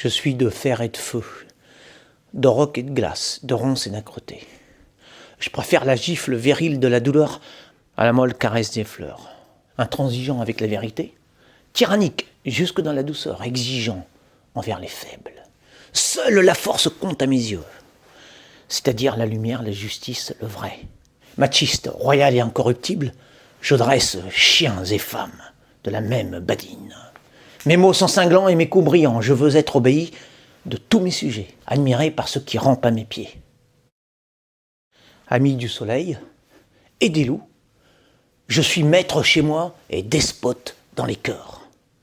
Je suis de fer et de feu, de roc et de glace, de ronces et d'âcreté. Je préfère la gifle virile de la douleur à la molle caresse des fleurs. Intransigeant avec la vérité, tyrannique jusque dans la douceur, exigeant envers les faibles. Seule la force compte à mes yeux, c'est-à-dire la lumière, la justice, le vrai. Machiste, royal et incorruptible, je dresse chiens et femmes de la même badine. Mes mots sont cinglants et mes coups brillants, je veux être obéi de tous mes sujets, admiré par ceux qui rampent à mes pieds. Ami du soleil et des loups, je suis maître chez moi et despote dans les cœurs.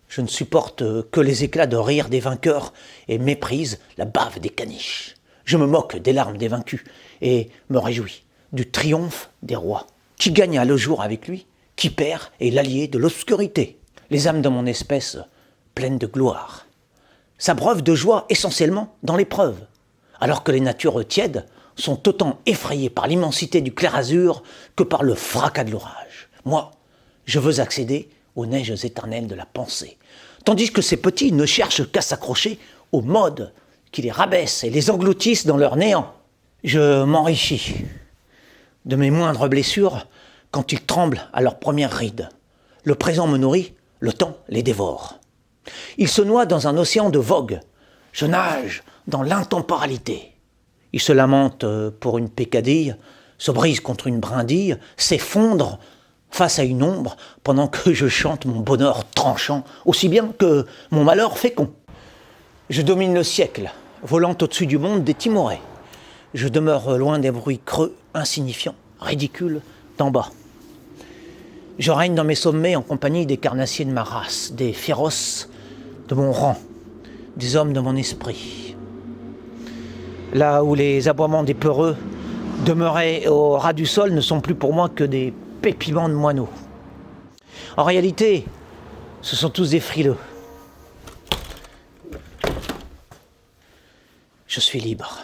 Je ne supporte que les éclats de rire des vainqueurs et méprise la bave des caniches. Je me moque des larmes des vaincus et me réjouis du triomphe des rois. Qui gagna le jour avec lui, qui perd est l'allié de l'obscurité. Les âmes de mon espèce, pleines de gloire, s'abreuvent de joie essentiellement dans l'épreuve, alors que les natures tièdes sont autant effrayées par l'immensité du clair-azur que par le fracas de l'orage. Moi, je veux accéder aux neiges éternelles de la pensée, tandis que ces petits ne cherchent qu'à s'accrocher aux modes qui les rabaissent et les engloutissent dans leur néant. Je m'enrichis de mes moindres blessures quand ils tremblent à leur première ride. Le présent me nourrit, le temps les dévore. Ils se noient dans un océan de vogue. Je nage dans l'intemporalité. Ils se lamentent pour une pécadille, se brisent contre une brindille, s'effondrent face à une ombre pendant que je chante mon bonheur tranchant, aussi bien que mon malheur fécond. Je domine le siècle, volant au-dessus du monde des timorés. Je demeure loin des bruits creux, insignifiants, ridicules, d'en bas. Je règne dans mes sommets en compagnie des carnassiers de ma race, des féroces de mon rang, des hommes de mon esprit. Là où les aboiements des peureux demeuraient au ras du sol ne sont plus pour moi que des pépiments de moineaux. En réalité, ce sont tous des frileux. Je suis libre.